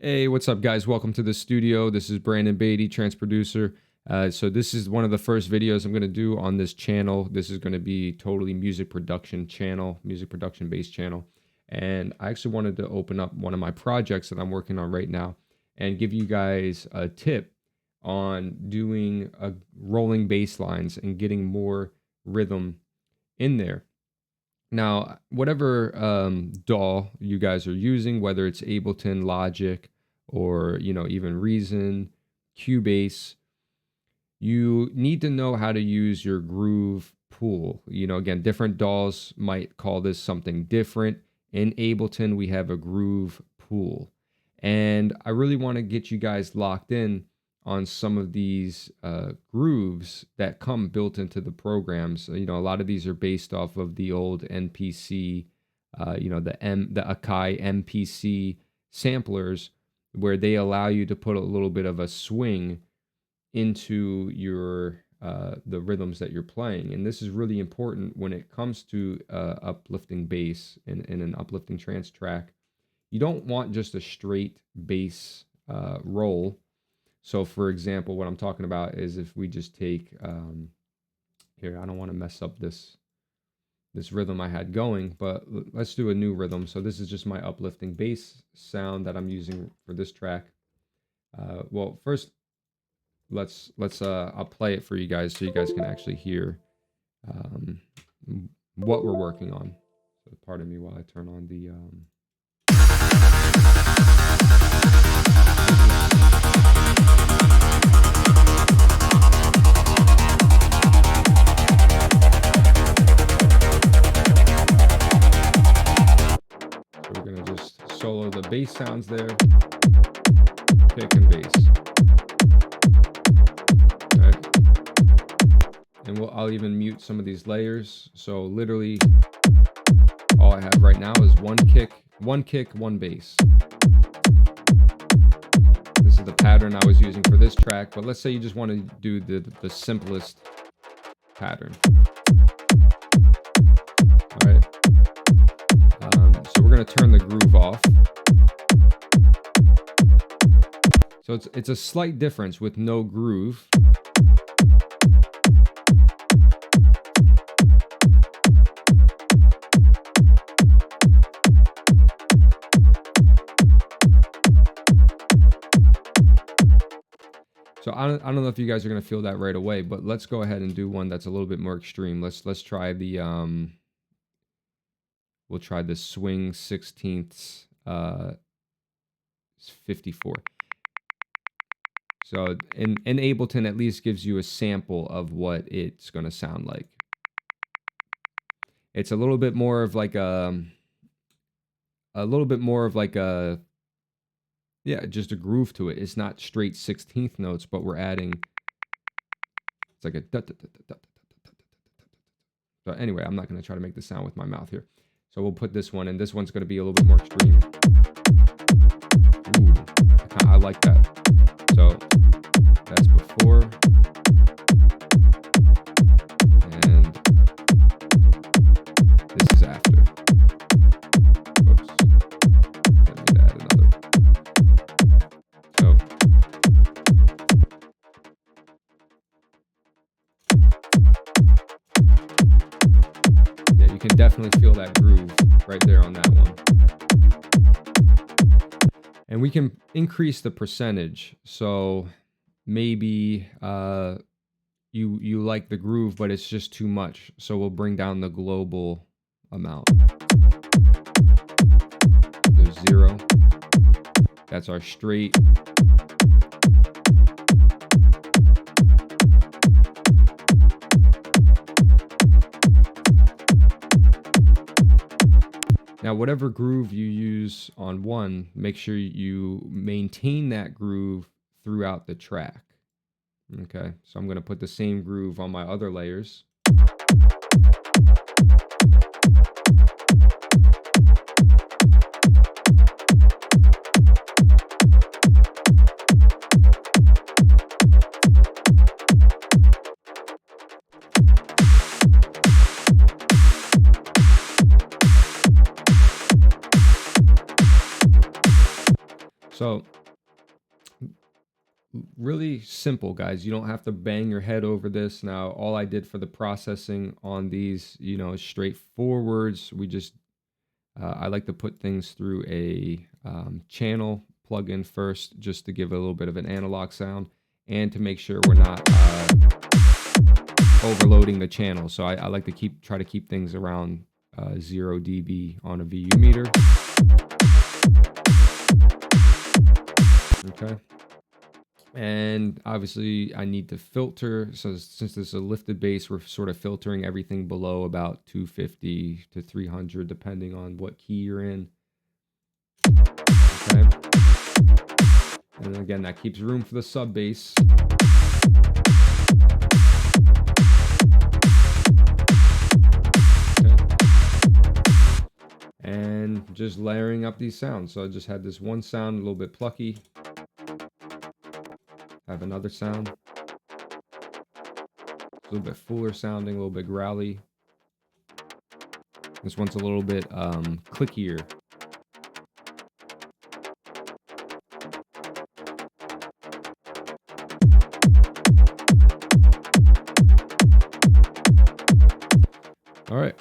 Hey, what's up, guys? Welcome to the studio. This is Brandon Beatty, Trance producer. So this is one of the first videos I'm going to do on this channel. This is going to be totally music production channel, music production based channel. And I actually wanted to open up one of my projects that I'm working on right now and give you guys a tip on doing rolling bass lines and getting more rhythm in there. Now, whatever DAW you guys are using, whether it's Ableton, Logic, or even Reason, Cubase, you need to know how to use your groove pool. Again, different DAWs might call this something different. In Ableton, we have a groove pool, and I really want to get you guys locked in on some of these grooves that come built into the programs. A lot of these are based off of the old NPC, the Akai MPC samplers, where they allow you to put a little bit of a swing into your the rhythms that you're playing. And this is really important when it comes to uplifting bass in an uplifting trance track. You don't want just a straight bass roll. So for example, what I'm talking about is if we just take, here, I don't want to mess up this rhythm I had going, but let's do a new rhythm. So this is just my uplifting bass sound that I'm using for this track. Well, first, I'll play it for you guys so you guys can actually hear what we're working on. So pardon me while I turn on the... We're going to just solo the bass sounds there, kick and bass. All right. And I'll even mute some of these layers. So literally all I have right now is one kick, one bass. This is the pattern I was using for this track, but let's say you just want to do the simplest pattern. All right. So we're going to turn the groove off. So it's a slight difference with no groove. So I don't know if you guys are going to feel that right away, but let's go ahead and do one that's a little bit more extreme. Let's try the we'll try the swing 16ths 54. So in Ableton at least gives you a sample of what it's going to sound like. It's a little bit more of like just a groove to it. It's not straight 16th notes, but we're adding, it's like a da, da, da, da, da, da, da, da. So anyway, I'm not going to try to make the sound with my mouth here. So we'll put this one, and this one's going to be a little bit more extreme. Ooh, I like that. So that's before, and this is after. Oops. Let me add another. So yeah, you can definitely feel that groove right there on that one. And we can increase the percentage. So maybe you like the groove, but it's just too much. So we'll bring down the global amount. There's 0. That's our straight. Now, whatever groove you use on one, make sure you maintain that groove throughout the track. Okay, so I'm going to put the same groove on my other layers. So really simple, guys. You don't have to bang your head over this. Now, all I did for the processing on these, you know, is straightforward. We just, I like to put things through a channel plugin first, just to give a little bit of an analog sound and to make sure we're not overloading the channel. So I like to try to keep things around 0 dB on a VU meter. Okay. And obviously I need to filter. So since this is a lifted bass, we're sort of filtering everything below about 250 to 300, depending on what key you're in. Okay. And again, that keeps room for the sub bass. Okay. And just layering up these sounds. So I just had this one sound, a little bit plucky. Have another sound. A little bit fuller sounding, a little bit growly. This one's a little bit clickier. All right.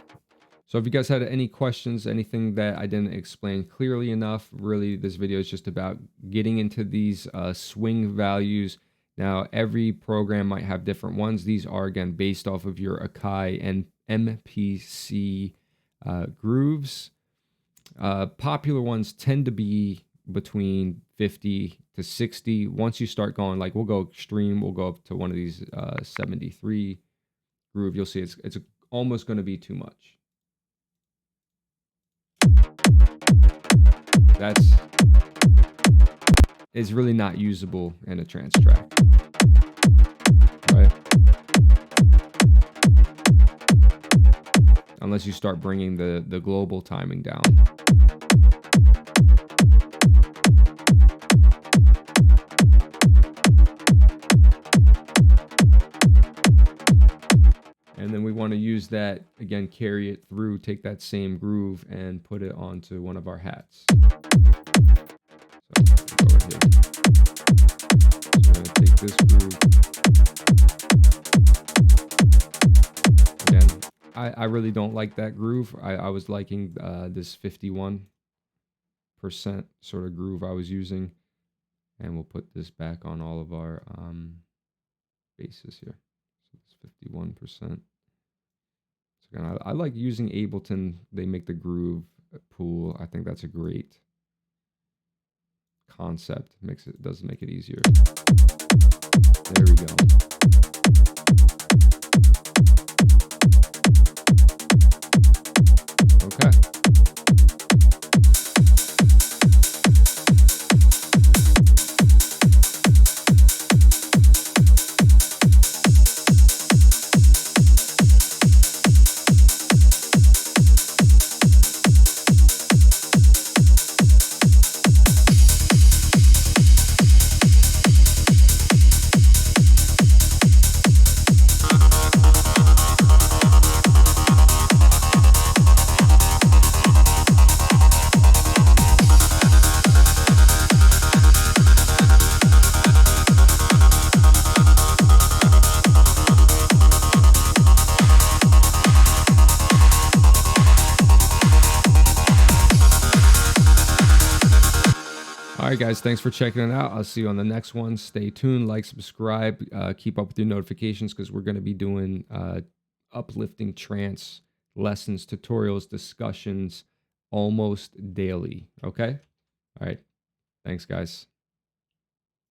So if you guys had any questions, anything that I didn't explain clearly enough, really this video is just about getting into these swing values. Now, every program might have different ones. These are, again, based off of your Akai and MPC grooves. Popular ones tend to be between 50 to 60. Once you start going, like, we'll go extreme, we'll go up to one of these 73 groove. You'll see it's almost going to be too much. It's really not usable in a trance track, right? Unless you start bringing the global timing down. And then we want to use that, again, carry it through, take that same groove and put it onto one of our hats. So over here. So we're going to take this groove. Again, I really don't like that groove. I was liking this 51% sort of groove I was using. And we'll put this back on all of our basses here. So it's 51%. I like using Ableton. They make the groove pool. I think that's a great concept. Does make it easier. There we go. Okay. All right, guys, thanks for checking it out. I'll see you on the next one. Stay tuned, like, subscribe, keep up with your notifications because we're going to be doing uplifting trance lessons, tutorials, discussions almost daily. Okay? All right. Thanks, guys.